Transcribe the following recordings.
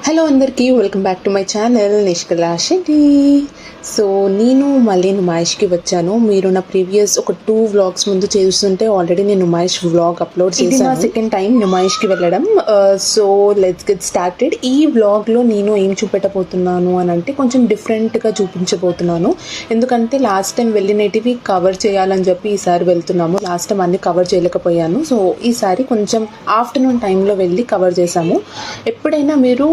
Hello అందరికీ welcome back to my channel Nishkala Shetty. So నేను మళ్ళీ నుమాయిష్కి వచ్చాను. మీరు నా ప్రీవియస్ ఒక 2 వ్లాగ్స్ ముందు చేస్తుంటే ఆల్రెడీ నేను నుమాయిష్ వ్లాగ్ అప్లోడ్ చేశాను. ఇది నా సెకండ్ టైం నుమాయిష్కి వెళ్ళడం. So let's get started. ఈ వ్లాగ్లో నేను ఏం చూపెట్టబోతున్నాను అని అంటే కొంచెం డిఫరెంట్గా చూపించబోతున్నాను. ఎందుకంటే లాస్ట్ టైం వెళ్ళినటివి కవర్ చేయాలని చెప్పి ఈసారి వెళ్తున్నాము. లాస్ట్ టైం అన్ని కవర్ చేయలేకపోయాను. సో ఈసారి కొంచెం ఆఫ్టర్నూన్ టైంలో వెళ్ళి కవర్ చేశాము. ఎప్పుడైనా మీరు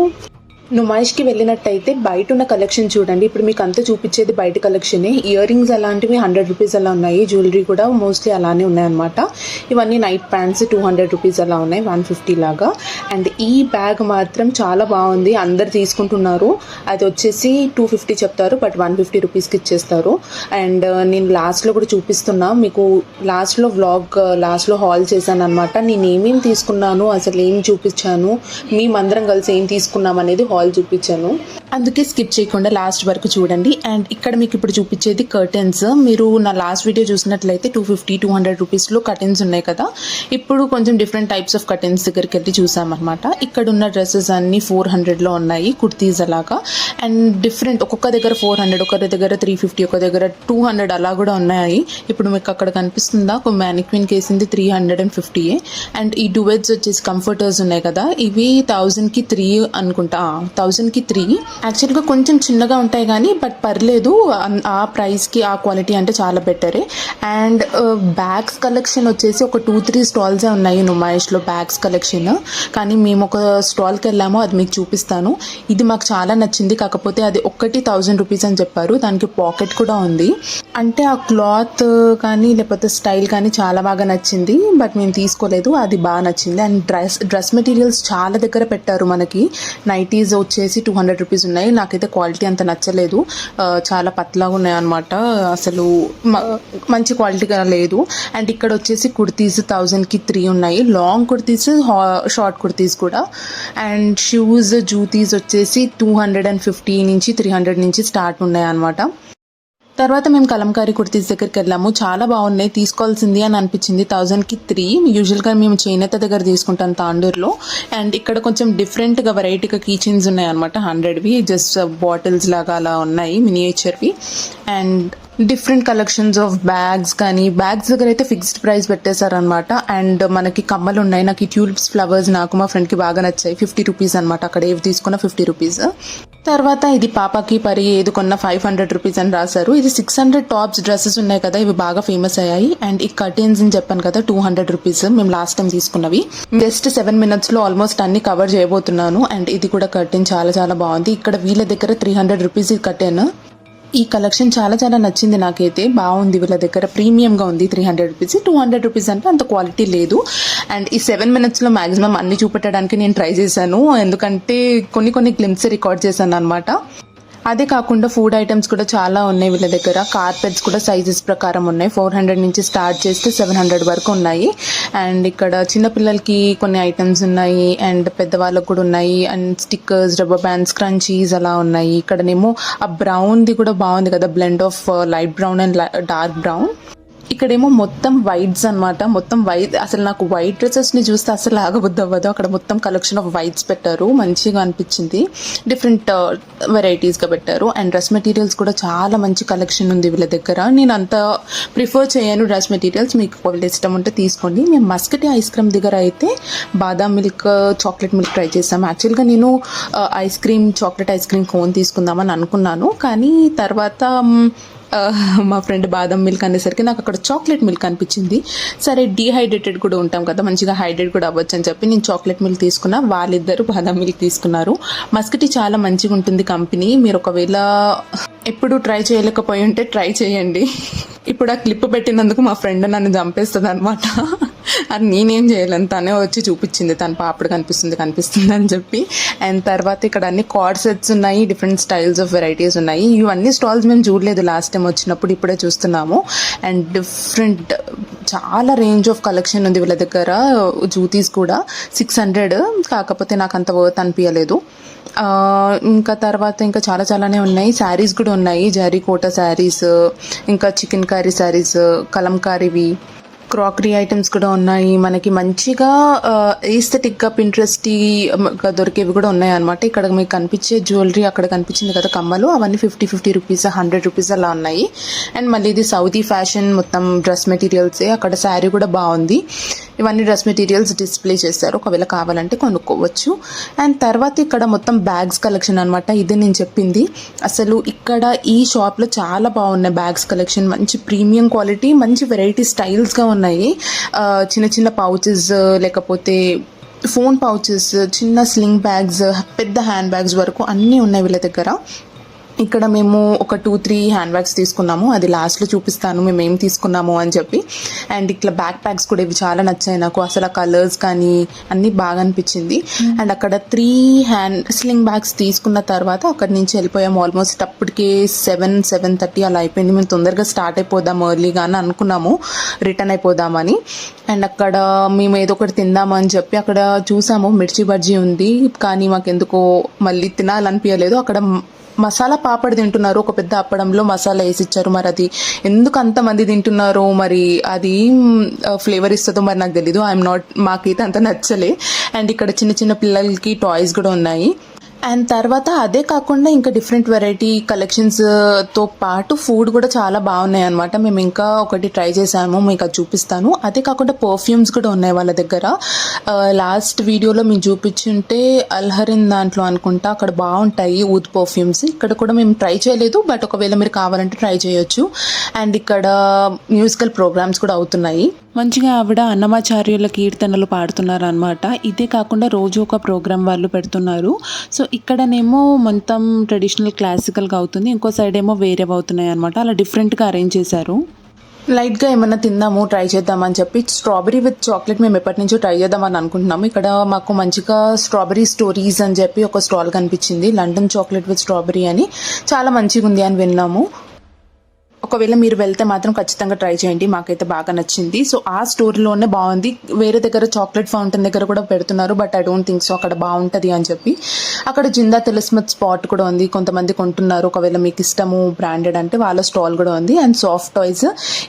నుమాయిష్కి వెళ్ళినట్టయితే బయట ఉన్న కలెక్షన్ చూడండి. ఇప్పుడు మీకు అంతా చూపించేది బయట కలెక్షనే. ఇయర్ రింగ్స్ అలాంటివి 100 రూపీస్ అలా ఉన్నాయి. జ్యువెలరీ కూడా మోస్ట్లీ అలానే ఉన్నాయన్నమాట. ఇవన్నీ నైట్ ప్యాంట్స్ 200 రూపీస్ అలా ఉన్నాయి, 150 లాగా. అండ్ ఈ బ్యాగ్ మాత్రం చాలా బాగుంది, అందరు తీసుకుంటున్నారు. అది వచ్చేసి 250 చెప్తారు, బట్ 150 రూపీస్కి ఇచ్చేస్తారు. అండ్ నేను లాస్ట్లో కూడా చూపిస్తున్నా మీకు. లాస్ట్లో హాల్ చేశాను అనమాట. నేను ఏమేమి తీసుకున్నాను, అసలు ఏం చూపించాను, మేమందరం కలిసి ఏం తీసుకున్నాం అనేది హాల్ చూపించాను. అందుకే స్కిప్ చేయకుండా లాస్ట్ వరకు చూడండి. అండ్ ఇక్కడ మీకు ఇప్పుడు చూపించేది కర్టెన్స్. మీరు నా లాస్ట్ వీడియో చూసినట్లయితే 250-200 రూపీస్లో కర్టెన్స్ ఉన్నాయి కదా. ఇప్పుడు కొంచెం డిఫరెంట్ టైప్స్ ఆఫ్ కర్టెన్స్ దగ్గరికి వెళ్ళి చూసామన్నమాట. ఇక్కడ ఉన్న డ్రెస్సెస్ అన్ని 400లో ఉన్నాయి, కుర్తీస్ అలాగా. అండ్ డిఫరెంట్ ఒక్కొక్క దగ్గర 400, ఒక దగ్గర 350, ఒక దగ్గర 200 అలా కూడా ఉన్నాయి. ఇప్పుడు మీకు అక్కడ కనిపిస్తుందా, ఒక మ్యానిక్విన్ కేసింది 350. అండ్ ఈ డువెట్స్ వచ్చేసి కంఫర్టర్స్ ఉన్నాయి కదా, ఇవి 1000కి 3 అనుకుంటా. 1000కి 3 యాక్చువల్గా కొంచెం చిన్నగా ఉంటాయి కానీ బట్ పర్లేదు. ఆ ప్రైస్కి ఆ క్వాలిటీ అంటే చాలా బెటరే. అండ్ బ్యాగ్స్ కలెక్షన్ వచ్చేసి ఒక 2-3 స్టాల్సే ఉన్నాయి నుమాయిష్లో బ్యాగ్స్ కలెక్షన్. కానీ మేము ఒక స్టాల్కి వెళ్ళాము, అది మీకు చూపిస్తాను. ఇది మాకు చాలా నచ్చింది. కాకపోతే అది ఒక్కటి 1000 రూపీస్ అని చెప్పారు. దానికి పాకెట్ కూడా ఉంది. అంటే ఆ క్లాత్ కానీ లేకపోతే స్టైల్ కానీ చాలా బాగా నచ్చింది, బట్ మేము తీసుకోలేదు. అది బాగా నచ్చింది. అండ్ డ్రెస్ మెటీరియల్స్ చాలా దగ్గర పెట్టారు మనకి. నైటీస్ వచ్చేసి 200 రూపీస్ ఉన్నాయి. నాకైతే క్వాలిటీ అంత నచ్చలేదు, చాలా పతలాగా ఉన్నాయి అనమాట. అసలు మంచి క్వాలిటీగా లేదు. అండ్ ఇక్కడ వచ్చేసి కుర్తీస్ 1000కి 3 ఉన్నాయి, లాంగ్ కుర్తీస్, షార్ట్ కుర్తీస్ కూడా. అండ్ షూస్ జూతీస్ వచ్చేసి 250 నుంచి 300 నుంచి స్టార్ట్ ఉన్నాయి అనమాట. తర్వాత మేము కలంకారీ కుర్తీస్ దగ్గరికి వెళ్ళాము. చాలా బాగున్నాయి, తీసుకోవాల్సింది అని అనిపించింది. 1000కి 3. యూజువల్గా మేము చేనేత దగ్గర తీసుకుంటాం తాండూరులో. అండ్ ఇక్కడ కొంచెం డిఫరెంట్గా వెరైటీగా కీచెన్స్ ఉన్నాయి అనమాట. 100వి జస్ట్ బాటిల్స్ లాగా అలా ఉన్నాయి, మినియేచర్వి. And different collections of bags. కానీ బ్యాగ్స్ దగ్గర అయితే ఫిక్స్డ్ ప్రైస్ పెట్టేశారనమాట. అండ్ మనకి కమ్మలు ఉన్నాయి. నాకు ఈ ట్యూలిప్స్ ఫ్లవర్స్ నాకు మా ఫ్రెండ్కి బాగా నచ్చాయి. 50 రూపీస్ అనమాట. అక్కడ ఏవి తీసుకున్న 50 రూపీస్. తర్వాత ఇది పాపకి పరి ఏది కొన్న 500 రూపీస్ అని రాశారు. ఇది 600 టాప్స్ డ్రెస్సెస్ ఉన్నాయి కదా, ఇవి బాగా ఫేమస్ అయ్యాయి. అండ్ ఈ కర్టెన్స్ అని చెప్పాను కదా, 200 రూపీస్. మేము లాస్ట్ టైం తీసుకున్నవి. జస్ట్ 7 minutesలో ఆల్మోస్ట్ అన్ని కవర్ చేయబోతున్నాను. అండ్ ఇది కూడా కర్టెన్ చాలా చాలా బాగుంది. ఇక్కడ వీళ్ళ దగ్గర 300 రూపీస్ ఈ కర్టెన్. ఈ కలెక్షన్ చాలా చాలా నచ్చింది నాకైతే. బాగుంది, వీళ్ళ దగ్గర ప్రీమియంగా ఉంది. 300 రూపీస్. 200 రూపీస్ అంటే అంత క్వాలిటీ లేదు. అండ్ ఈ 7 minutesలో మ్యాక్సిమం అన్ని చూపెట్టడానికి నేను ట్రై చేశాను, ఎందుకంటే కొన్ని గ్లిమ్స్ రికార్డ్ చేశాను అనమాట. అదే కాకుండా ఫుడ్ ఐటమ్స్ కూడా చాలా ఉన్నాయి వీళ్ళ దగ్గర. కార్పెట్స్ కూడా సైజెస్ ప్రకారం ఉన్నాయి. 400 నుంచి స్టార్ట్ చేస్తే 700 వరకు ఉన్నాయి. అండ్ ఇక్కడ చిన్నపిల్లలకి కొన్ని ఐటమ్స్ ఉన్నాయి, అండ్ పెద్దవాళ్ళకు కూడా ఉన్నాయి. అండ్ స్టిక్కర్స్, రబ్బర్ బ్యాండ్స్, క్రంచీస్ అలా ఉన్నాయి. ఇక్కడనేమో ఆ బ్రౌన్ది కూడా బాగుంది కదా, blend of light brown and dark brown. ఇక్కడేమో మొత్తం వైట్స్ అనమాట. మొత్తం వైట్. అసలు నాకు వైట్ డ్రెస్సెస్ని చూస్తే అసలు ఆగబుద్ధి అవ్వదు. అక్కడ మొత్తం కలెక్షన్ ఆఫ్ వైట్స్ పెట్టారు, మంచిగా అనిపించింది. డిఫరెంట్ వెరైటీస్గా పెట్టారు. అండ్ డ్రెస్ మెటీరియల్స్ కూడా చాలా మంచి కలెక్షన్ ఉంది వీళ్ళ దగ్గర. నేను అంత ప్రిఫర్ చేయను డ్రెస్ మెటీరియల్స్. మీకు ఒకవేళ ఇష్టం ఉంటే తీసుకోండి. మేము మస్కటి ఐస్ క్రీమ్ దగ్గర అయితే బాదాం మిల్క్, చాక్లెట్ మిల్క్ ట్రై చేసాము. యాక్చువల్గా నేను చాక్లెట్ ఐస్ క్రీమ్ కోన్ తీసుకుందామని అనుకున్నాను, కానీ తర్వాత మా ఫ్రెండ్ బాదం మిల్క్ అనేసరికి నాకు అక్కడ చాక్లెట్ మిల్క్ అనిపించింది. సరే, డీహైడ్రేటెడ్ కూడా ఉంటాం కదా, మంచిగా హైడ్రేట్ కూడా అవ్వచ్చు అని చెప్పి నేను చాక్లెట్ మిల్క్ తీసుకున్నా. వాళ్ళిద్దరు బాదం మిల్క్ తీసుకున్నారు. మస్కటి చాలా మంచిగా ఉంటుంది కంపెనీ. మీరు ఒకవేళ ఎప్పుడు ట్రై చేయలేకపోయి ఉంటే ట్రై చేయండి. ఇప్పుడు ఆ క్లిప్ పెట్టినందుకు మా ఫ్రెండ్ నన్ను చంపేస్తుంది అనమాట. అది నేనేం చేయలేను, తనే వచ్చి చూపించింది. తన పాపడు కనిపిస్తుంది అని చెప్పి. అండ్ తర్వాత ఇక్కడ అన్ని కార్డ్ సెట్స్ ఉన్నాయి, డిఫరెంట్ స్టైల్స్ ఆఫ్ వెరైటీస్ ఉన్నాయి. ఇవన్నీ స్టాల్స్ మేము చూడలేదు లాస్ట్ టైం వచ్చినప్పుడు, ఇప్పుడే చూస్తున్నాము. అండ్ డిఫరెంట్ చాలా రేంజ్ ఆఫ్ కలెక్షన్ ఉంది వీళ్ళ దగ్గర. జూతీస్ కూడా 600, కాకపోతే నాకు అంత వర్త్ అనిపించలేదు. ఇంకా తర్వాత ఇంకా చాలానే ఉన్నాయి. శారీస్ కూడా ఉన్నాయి, జరీ కోట శారీస్, ఇంకా చికెన్ కర్రీ శారీస్, కలంకారీవి. క్రాకరీ ఐటమ్స్ కూడా ఉన్నాయి మనకి. మంచిగా ఈస్థెటిక్గా పింట్రెస్టీగా దొరికేవి కూడా ఉన్నాయి అనమాట. ఇక్కడ మీకు కనిపించే జ్యువెలరీ అక్కడ కనిపించింది కదా కమ్మలు, అవన్నీ 50 రూపీస్ 100 రూపీస్ అలా ఉన్నాయి. అండ్ మళ్ళీ ఇది సౌదీ ఫ్యాషన్, మొత్తం డ్రెస్ మెటీరియల్సే. అక్కడ శారీ కూడా బాగుంది. ఇవన్నీ డ్రెస్ మెటీరియల్స్ డిస్ప్లే చేస్తారు, ఒకవేళ కావాలంటే కొనుక్కోవచ్చు. అండ్ తర్వాత ఇక్కడ మొత్తం బ్యాగ్స్ కలెక్షన్ అనమాట. ఇదే నేను చెప్పింది. అసలు ఇక్కడ ఈ షాప్లో చాలా బాగున్నాయి బ్యాగ్స్ కలెక్షన్. మంచి ప్రీమియం క్వాలిటీ, మంచి వెరైటీ స్టైల్స్గా ఉన్నాయి. చిన్న చిన్న పౌచెస్, లేకపోతే ఫోన్ పౌచెస్, చిన్న స్లింగ్ బ్యాగ్స్, పెద్ద హ్యాండ్ బ్యాగ్స్ వరకు అన్నీ ఉన్నాయి వీళ్ళ దగ్గర. ఇక్కడ మేము ఒక 2-3 హ్యాండ్ బ్యాగ్స్ తీసుకున్నాము, అది లాస్ట్లో చూపిస్తాను మేము ఏం తీసుకున్నాము అని చెప్పి. అండ్ ఇట్లా బ్యాక్ ప్యాక్స్ కూడా ఇవి చాలా నచ్చాయి నాకు. అసలు ఆ కలర్స్ కానీ అన్నీ బాగా అనిపించింది. అండ్ అక్కడ 3 హ్యాండ్ స్లింగ్ బ్యాగ్స్ తీసుకున్న తర్వాత అక్కడి నుంచి వెళ్ళిపోయాము. ఆల్మోస్ట్ అప్పటికే 7-7:30 అలా అయిపోయింది. మేము తొందరగా స్టార్ట్ అయిపోదాం ఎర్లీగా అని అనుకున్నాము, రిటర్న్ అయిపోదామని. అండ్ అక్కడ మేము ఏదో ఒకటి తిందామని చెప్పి అక్కడ చూసాము, మిర్చి బజ్జీ ఉంది, కానీ మాకు ఎందుకో మళ్ళీ తినాలనిపించలేదు. అక్కడ మసాలా పాపడ్ తింటున్నారు, ఒక పెద్ద అప్పడంలో మసాలా వేసి ఇచ్చారు. మరి అది ఎందుకు అంతమంది తింటున్నారో, మరి అది ఫ్లేవర్ ఇస్తుందో మరి నాకు తెలీదు. మాకైతే అంత నచ్చలే. అండ్ ఇక్కడ చిన్న చిన్న పిల్లలకి టాయ్స్ కూడా ఉన్నాయి. అండ్ తర్వాత అదే కాకుండా ఇంకా డిఫరెంట్ వెరైటీ కలెక్షన్స్తో పాటు ఫుడ్ కూడా చాలా బాగున్నాయి అనమాట. మేము ఇంకా ఒకటి ట్రై చేసాము, మీకు అది చూపిస్తాను. అదే కాకుండా పర్ఫ్యూమ్స్ కూడా ఉన్నాయి వాళ్ళ దగ్గర. లాస్ట్ వీడియోలో మేము చూపించుంటే అల్హరిన్ దాంట్లో అనుకుంటా, అక్కడ బాగుంటాయి ఊద్ పర్ఫ్యూమ్స్. ఇక్కడ కూడా మేము ట్రై చేయలేదు, బట్ ఒకవేళ మీరు కావాలంటే ట్రై చేయొచ్చు. అండ్ ఇక్కడ మ్యూజికల్ ప్రోగ్రామ్స్ కూడా అవుతున్నాయి. మంచిగా ఆవిడ అన్నమాచార్యుల కీర్తనలు పాడుతున్నారు అనమాట. ఇదే కాకుండా రోజు ఒక ప్రోగ్రామ్ వాళ్ళు పెడుతున్నారు. సో ఇక్కడనేమో మొత్తం ట్రెడిషనల్ క్లాసికల్గా అవుతుంది, ఇంకో సైడ్ ఏమో వేరే అవుతున్నాయి అనమాట. అలా డిఫరెంట్గా అరేంజ్ చేశారు. లైట్గా ఏమన్నా తిందాము, ట్రై చేద్దామని చెప్పి స్ట్రాబెరీ విత్ చాక్లెట్ మేము ఎప్పటి నుంచో ట్రై చేద్దామని అనుకుంటున్నాము. ఇక్కడ మాకు మంచిగా స్ట్రాబెరీ స్టోరీస్ అని చెప్పి ఒక స్టాల్ కనిపించింది, లండన్ చాక్లెట్ విత్ స్ట్రాబెరీ అని. చాలా మంచిగా ఉంది అని విన్నాము. ఒకవేళ మీరు వెళ్తే మాత్రం ఖచ్చితంగా ట్రై చేయండి, మాకైతే బాగా నచ్చింది. సో ఆ స్టోర్లోనే బాగుంది. వేరే దగ్గర చాక్లెట్ ఫౌంటైన్ దగ్గర కూడా పెడుతున్నారు, but I don't think so అక్కడ బాగుంటుంది అని చెప్పి. అక్కడ జిందా తిలిస్మత్ స్పాట్ కూడా ఉంది, కొంతమంది కొంటున్నారు. ఒకవేళ మీకు ఇష్టము బ్రాండెడ్ అంటే వాళ్ళ స్టాల్ కూడా ఉంది. అండ్ సాఫ్ట్ టాయ్స్,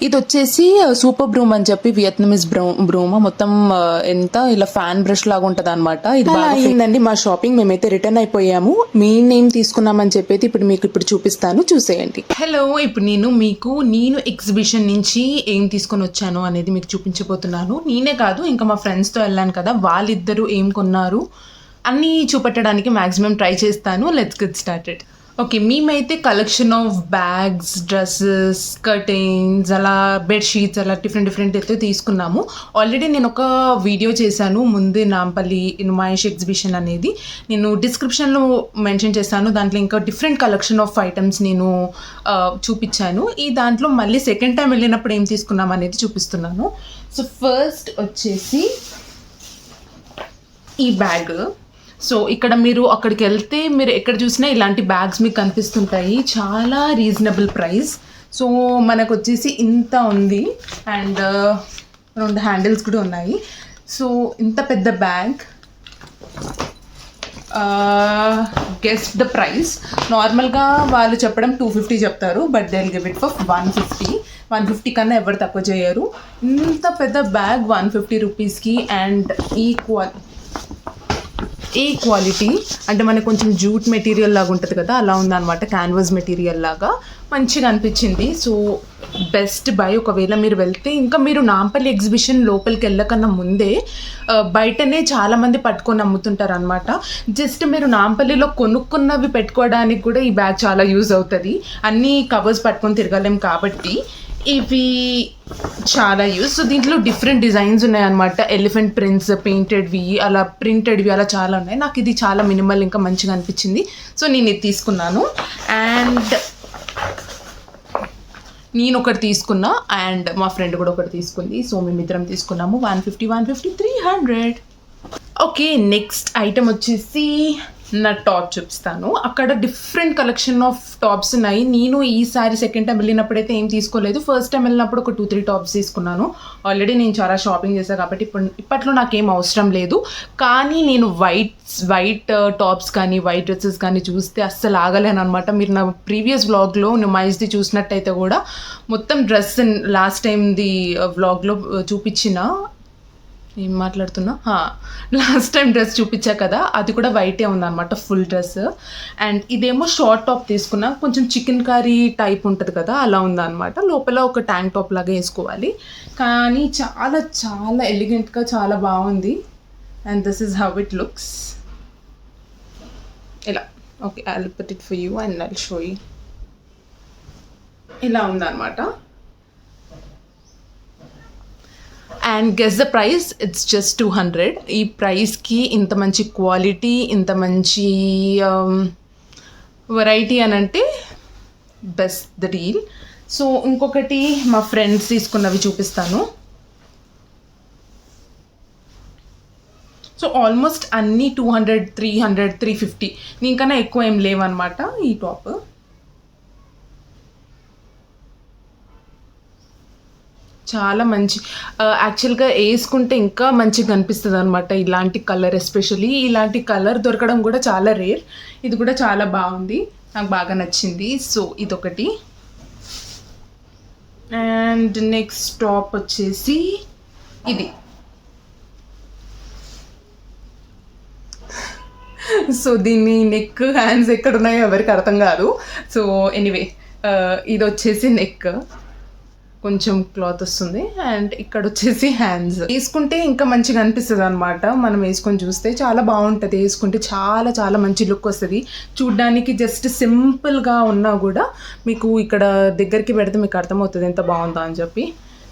ఇది వచ్చేసి సూపర్ బ్రూమ్ అని చెప్పి వియత్నమీస్ బ్రూమ్, మొత్తం ఎంత ఇలా ఫ్యాన్ బ్రష్ లాగా ఉంటుంది అనమాట. ఇది బాగా అయిందండి మా షాపింగ్. మేమైతే రిటర్న్ అయిపోయాము. మేము తీసుకున్నామని చెప్పి ఇప్పుడు చూపిస్తాను, చూసేయండి. హలో, ఇప్పుడు నేను ఎగ్జిబిషన్ నుంచి ఏం తీసుకొని వచ్చాను అనేది మీకు చూపించబోతున్నాను. నేనే కాదు, ఇంకా మా ఫ్రెండ్స్తో వెళ్ళాను కదా, వాళ్ళిద్దరూ ఏం కొన్నారు అన్నీ చూపెట్టడానికి మ్యాక్సిమం ట్రై చేస్తాను. Let's get started. ఓకే, మేమైతే collection of bags, dresses, curtains, అలా బెడ్షీట్స్, అలా డిఫరెంట్ అయితే తీసుకున్నాము. ఆల్రెడీ నేను ఒక వీడియో చేశాను ముందు, నాంపల్లి నుమాయిష్ ఎగ్జిబిషన్ అనేది. నేను డిస్క్రిప్షన్లో మెన్షన్ చేస్తాను. దాంట్లో ఇంకా డిఫరెంట్ కలెక్షన్ ఆఫ్ ఐటమ్స్ నేను చూపించాను. ఈ దాంట్లో మళ్ళీ సెకండ్ టైం వెళ్ళినప్పుడు ఏం తీసుకున్నాం అనేది చూపిస్తున్నాను. సో ఫస్ట్ వచ్చేసి ఈ బ్యాగ్. సో ఇక్కడ మీరు అక్కడికి వెళ్తే మీరు ఎక్కడ చూసినా ఇలాంటి బ్యాగ్స్ మీకు కనిపిస్తుంటాయి, చాలా రీజనబుల్ ప్రైస్. సో మనకు వచ్చేసి ఇంత ఉంది, అండ్ 2 హ్యాండిల్స్ కూడా ఉన్నాయి. సో ఇంత పెద్ద బ్యాగ్, గెస్ ద ప్రైస్. నార్మల్గా వాళ్ళు చెప్పడం 250 చెప్తారు, but they will give it for 150 కన్నా ఎవరు తక్కువ చేయరు. ఇంత పెద్ద బ్యాగ్ 150 రూపీస్కి. అండ్ ఈ క్వాలిటీ అంటే మనకు కొంచెం జూట్ మెటీరియల్ లాగా ఉంటుంది కదా, అలా ఉందన్నమాట, క్యాన్వాస్ మెటీరియల్ లాగా మంచిగా అనిపించింది. So best by. ఒకవేళ మీరు వెళ్తే, ఇంకా మీరు నాంపల్లి ఎగ్జిబిషన్ లోపలికి వెళ్ళకన్నా ముందే బయటనే చాలామంది పట్టుకొని అమ్ముతుంటారు అనమాట. జస్ట్ మీరు నాంపల్లిలో కొనుక్కున్నవి పెట్టుకోవడానికి కూడా ఈ బ్యాగ్ చాలా యూజ్ అవుతుంది. అన్నీ కవర్స్ పట్టుకొని తిరగలేం కాబట్టి ఇవి చాలా యూజ్. సో దీంట్లో డిఫరెంట్ డిజైన్స్ ఉన్నాయన్నమాట. ఎలిఫెంట్ ప్రింట్స్, పెయింటెడ్వి, అలా ప్రింటెడ్వి, అలా చాలా ఉన్నాయి. నాకు ఇది చాలా మినిమల్, ఇంకా మంచిగా అనిపించింది. సో నేను ఇది తీసుకున్నాను. అండ్ నేను ఒకటి తీసుకున్నా, అండ్ మా ఫ్రెండ్ కూడా ఒకటి తీసుకుంది. సో మేమిద్దరం తీసుకున్నాము. 150, 300. ఓకే, నెక్స్ట్ ఐటమ్ వచ్చేసి నా టాప్ చూపిస్తాను. అక్కడ డిఫరెంట్ కలెక్షన్ ఆఫ్ టాప్స్ ఉన్నాయి. నేను ఈసారి సెకండ్ టైం వెళ్ళినప్పుడైతే ఏం తీసుకోలేదు. ఫస్ట్ టైం వెళ్ళినప్పుడు ఒక 2-3 టాప్స్ తీసుకున్నాను. ఆల్రెడీ నేను చాలా షాపింగ్ చేశాను కాబట్టి ఇప్పట్లో నాకేం అవసరం లేదు. కానీ నేను వైట్ టాప్స్ కానీ వైట్ డ్రెస్సెస్ కానీ చూస్తే అస్సలు ఆగలేను అనమాట. మీరు నా ప్రీవియస్ వ్లాగ్లో మైస్ది చూసినట్టయితే కూడా మొత్తం డ్రెస్ లాస్ట్ టైంది వ్లాగ్లో చూపించిన ఏం మాట్లాడుతున్నా లాస్ట్ టైం డ్రెస్ చూపించా కదా, అది కూడా వైటే ఉందన్నమాట, ఫుల్ డ్రెస్. అండ్ ఇదేమో షార్ట్ టాప్ తీసుకున్నా, కొంచెం చికెన్ కర్రీ టైప్ ఉంటుంది కదా, అలా ఉందన్నమాట. లోపల ఒక ట్యాంక్ టాప్ లాగా వేసుకోవాలి, కానీ చాలా చాలా ఎలిగెంట్గా చాలా బాగుంది. And this is how it looks. ఇలా okay, I will put it for you and I will show you. ఇలా ఉందన్నమాట. And guess the price, it's just 200. ఈ ప్రైస్కి ఇంత మంచి క్వాలిటీ, ఇంత మంచి వెరైటీ అని అంటే బెస్ట్ ద డీల్. సో ఇంకొకటి మా ఫ్రెండ్స్ తీసుకున్నవి చూపిస్తాను. సో ఆల్మోస్ట్ అన్నీ 200, 300, 350 నీకన్నా ఎక్కువ ఏం లేవన్నమాట ఈ టాప్. చాలా మంచి, యాక్చువల్గా వేసుకుంటే ఇంకా మంచిగా కనిపిస్తుంది అనమాట ఇలాంటి కలర్. ఎస్పెషలీ ఇలాంటి కలర్ దొరకడం కూడా చాలా రేర్. ఇది కూడా చాలా బాగుంది, నాకు బాగా నచ్చింది. సో ఇదొకటి. అండ్ నెక్స్ట్ టాప్ వచ్చేసి ఇది. సో దీన్ని నెక్, హ్యాండ్స్ ఎక్కడ ఉన్నాయో ఎవరికి అర్థం కాదు. సో ఎనీవే, ఇది వచ్చేసి నెక్, కొంచెం క్లాత్ వస్తుంది. అండ్ ఇక్కడ వచ్చేసి హ్యాండ్స్. వేసుకుంటే ఇంకా మంచిగా అనిపిస్తుంది అనమాట. మనం వేసుకొని చూస్తే చాలా బాగుంటుంది. వేసుకుంటే చాలా చాలా మంచి లుక్ వస్తుంది. చూడ్డానికి జస్ట్ సింపుల్గా ఉన్నా కూడా మీకు ఇక్కడ దగ్గరికి పెడితే మీకు అర్థమవుతుంది ఎంత బాగుందో అని చెప్పి.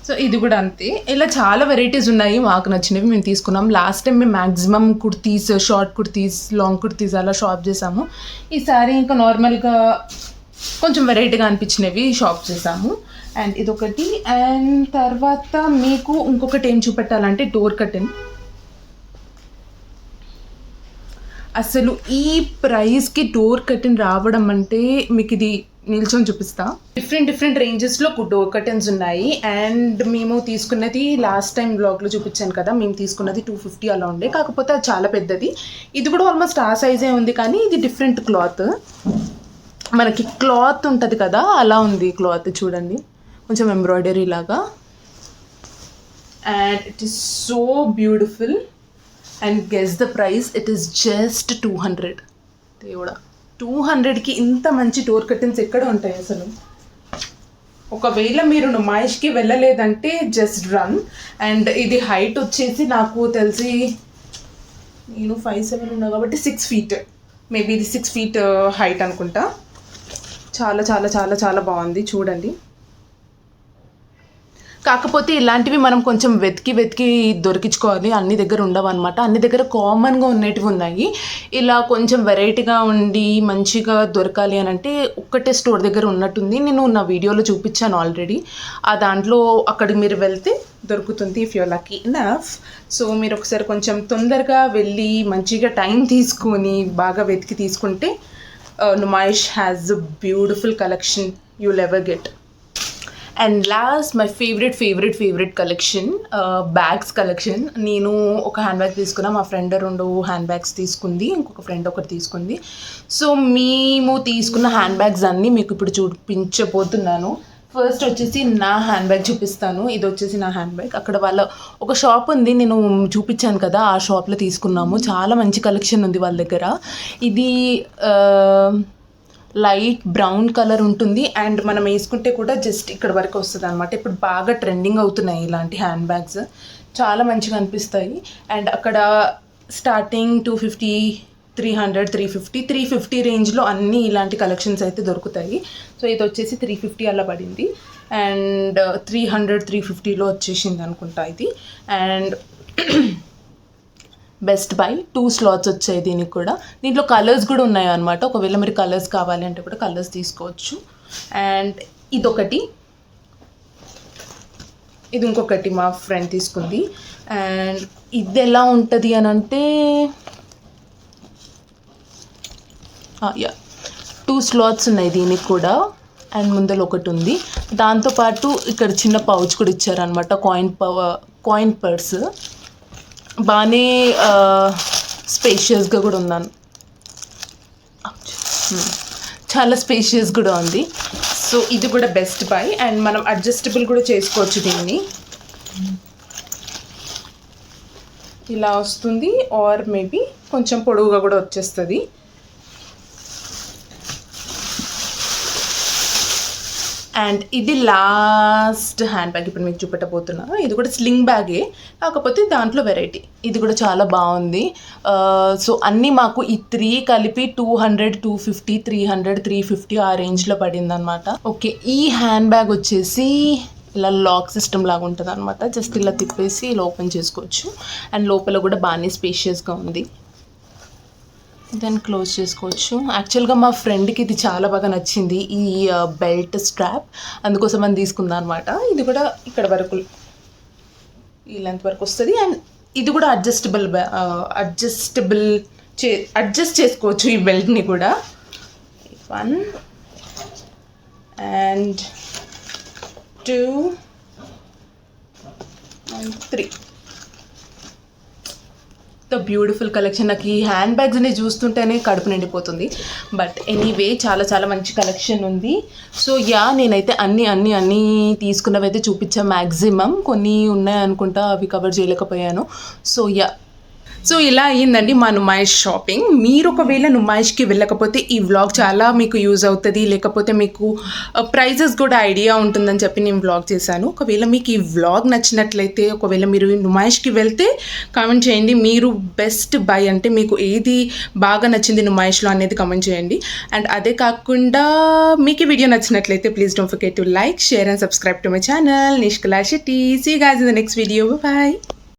సో ఇది కూడా అంతే. ఇలా చాలా వెరైటీస్ ఉన్నాయి, మాకు నచ్చినవి మేము తీసుకున్నాం. లాస్ట్ టైం మేము maximum kurtis, short kurtis, long kurtis అలా షాప్ చేసాము. ఈసారి ఇంకా నార్మల్గా కొంచెం వెరైటీగా అనిపించినవి షాప్ చేసాము. అండ్ ఇదొకటి. అండ్ తర్వాత మీకు ఇంకొకటి ఏం చూపెట్టాలంటే డోర్ కర్టెన్. అసలు ఈ ప్రైస్కి డోర్ కర్టెన్ రావడం అంటే మీకు ఇది నిల్చొని చూపిస్తా. డిఫరెంట్ రేంజెస్లో డోర్ కర్టెన్స్ ఉన్నాయి. అండ్ మేము తీసుకున్నది లాస్ట్ టైం బ్లాగ్లో చూపించాను కదా, మేము తీసుకున్నది 250 అలా ఉండే, కాకపోతే అది చాలా పెద్దది. ఇది కూడా ఆల్మోస్ట్ ఆ సైజే ఉంది, కానీ ఇది డిఫరెంట్ క్లాత్. మనకి క్లాత్ ఉంటుంది కదా, అలా ఉంది క్లాత్. చూడండి, కొంచెం ఎంబ్రాయిడరీ లాగా. And it is so beautiful. And guess the price, it is just 200. దేవుడా, 200కి ఇంత మంచి డోర్ కర్టెన్స్ ఎక్కడ ఉంటాయి అసలు? ఒకవేళ మీరు నుమాయిష్కి వెళ్ళలేదంటే జస్ట్ రన్. అండ్ ఇది హైట్ వచ్చేసి నాకు తెలిసి, నేను 5'7" ఉన్నా కాబట్టి 6 feet, మేబీ ఇది 6 feet హైట్ అనుకుంటా. చాలా చాలా చాలా చాలా బాగుంది, చూడండి. కాకపోతే ఇలాంటివి మనం కొంచెం వెతికి దొరికించుకోవాలి, అన్ని దగ్గర ఉండవు అనమాట. అన్ని దగ్గర కామన్గా ఉన్నటివి ఉన్నాయి. ఇలా కొంచెం వెరైటీగా ఉండి మంచిగా దొరకాలి అని అంటే ఒక్కటే స్టోర్ దగ్గర ఉన్నట్టుంది. నేను నా వీడియోలో చూపించాను ఆల్రెడీ. ఆ దాంట్లో అక్కడికి మీరు వెళ్తే దొరుకుతుంది, if you're lucky enough. So మీరు ఒకసారి కొంచెం తొందరగా వెళ్ళి మంచిగా టైం తీసుకొని బాగా వెతికి తీసుకుంటే Numaish has a beautiful collection you'll ever get. And lost my favourite collection, bags collection. నేను ఒక హ్యాండ్ బ్యాగ్ తీసుకున్నా, మా ఫ్రెండ్ 2 హ్యాండ్ బ్యాగ్స్ తీసుకుంది, ఇంకొక ఫ్రెండ్ ఒకటి తీసుకుంది. సో మేము తీసుకున్న హ్యాండ్ బ్యాగ్స్ అన్నీ మీకు ఇప్పుడు చూపించబోతున్నాను. ఫస్ట్ వచ్చేసి నా హ్యాండ్ బ్యాగ్ చూపిస్తాను. ఇది వచ్చేసి నా హ్యాండ్ బ్యాగ్. అక్కడ వాళ్ళ ఒక షాప్ ఉంది, నేను చూపించాను కదా, ఆ షాప్లో తీసుకున్నాము. చాలా మంచి కలెక్షన్ ఉంది వాళ్ళ దగ్గర. ఇది లైట్ బ్రౌన్ కలర్ ఉంటుంది. అండ్ మనం వేసుకుంటే కూడా జస్ట్ ఇక్కడ వరకు వస్తుంది అనమాట. ఇప్పుడు బాగా ట్రెండింగ్ అవుతున్నాయి ఇలాంటి హ్యాండ్ బ్యాగ్స్, చాలా మంచిగా అనిపిస్తాయి. అండ్ అక్కడ స్టార్టింగ్ 250, 300, 350, 350 రేంజ్లో అన్నీ ఇలాంటి కలెక్షన్స్ అయితే దొరుకుతాయి. సో ఇది వచ్చేసి 350 అలా పడింది. అండ్ 300, 350లో వచ్చేసింది అనుకుంటా ఇది. అండ్ బెస్ట్ బై 2 slots వచ్చాయి దీనికి కూడా. దీంట్లో కలర్స్ కూడా ఉన్నాయి అనమాట. ఒకవేళ మీరు కలర్స్ కావాలి అంటే కూడా కలర్స్ తీసుకోవచ్చు. అండ్ ఇదొకటి, ఇది ఇంకొకటి మా ఫ్రెండ్ తీసుకుంది. అండ్ ఇది ఎలా ఉంటుంది అని అంటే, యా 2 స్లాట్స్ ఉన్నాయి దీనికి కూడా, అండ్ ముందర ఒకటి ఉంది. దాంతోపాటు ఇక్కడ చిన్న పౌచ్ కూడా ఇచ్చారనమాట, కాయిన్ పర్స్. బాగానే స్పేషియస్గా కూడా ఉన్నాను, చాలా స్పేషియస్ కూడా ఉంది. సో ఇది కూడా బెస్ట్ బై. అండ్ మనం అడ్జస్టబుల్ కూడా చేసుకోవచ్చు దీన్ని, ఇలా వస్తుంది ఆర్ మేబీ కొంచెం పొడవుగా కూడా వచ్చేస్తుంది. అండ్ ఇది లాస్ట్ హ్యాండ్ బ్యాగ్ ఇప్పుడు మీకు చూపెట్టబోతున్నా. ఇది కూడా స్లింగ్ బ్యాగే, కాకపోతే దాంట్లో వెరైటీ. ఇది కూడా చాలా బాగుంది. సో అన్నీ మాకు ఈ 3 కలిపి 200, 250, 300, 350 ఆ రేంజ్లో పడింది అనమాట. ఓకే, ఈ హ్యాండ్ బ్యాగ్ వచ్చేసి ఇలా లాక్ సిస్టమ్ లాగా ఉంటుంది అనమాట. జస్ట్ ఇలా తిప్పేసి ఇలా ఓపెన్ చేసుకోవచ్చు. అండ్ లోపల కూడా బాగానే స్పేషియస్గా ఉంది. దెన్ క్లోజ్ చేసుకోవచ్చు. యాక్చువల్గా మా ఫ్రెండ్కి ఇది చాలా బాగా నచ్చింది, ఈ బెల్ట్ స్ట్రాప్. అందుకోసం అని తీసుకుందాం అనమాట. ఇది కూడా ఇక్కడ వరకు ఈ లెంత్ వరకు వస్తుంది. అండ్ ఇది కూడా అడ్జస్ట్ చేసుకోవచ్చు ఈ బెల్ట్ని కూడా. 1 and 2 and 3. The beautiful collection. నాకు ఈ హ్యాండ్ బ్యాగ్స్ని చూస్తుంటేనే కడుపు నిండిపోతుంది. బట్ ఎనీవే చాలా చాలా మంచి కలెక్షన్ ఉంది. సో యా, నేనైతే అన్నీ తీసుకున్నవైతే చూపించాను మ్యాక్సిమం. కొన్ని ఉన్నాయి అనుకుంటా, అవి కవర్ చేయలేకపోయాను. సో యా, సో ఇలా అయ్యిందండి మా నుమాయిష్ షాపింగ్. మీరు ఒకవేళ నుమాయిష్కి వెళ్ళకపోతే ఈ వ్లాగ్ చాలా మీకు యూజ్ అవుతుంది, లేకపోతే మీకు ప్రైజెస్ కూడా ఐడియా ఉంటుందని చెప్పి నేను వ్లాగ్ చేశాను. ఒకవేళ మీకు ఈ వ్లాగ్ నచ్చినట్లయితే, ఒకవేళ మీరు నుమాయిష్కి వెళ్తే కామెంట్ చేయండి, మీరు బెస్ట్ బై అంటే మీకు ఏది బాగా నచ్చింది నుమాయిష్లో అనేది కామెంట్ చేయండి. అండ్ అదే కాకుండా మీకు ఈ వీడియో నచ్చినట్లయితే please don't forget to like, share and subscribe to my channel Nishkala Shetty. See you guys in the next video. Bye.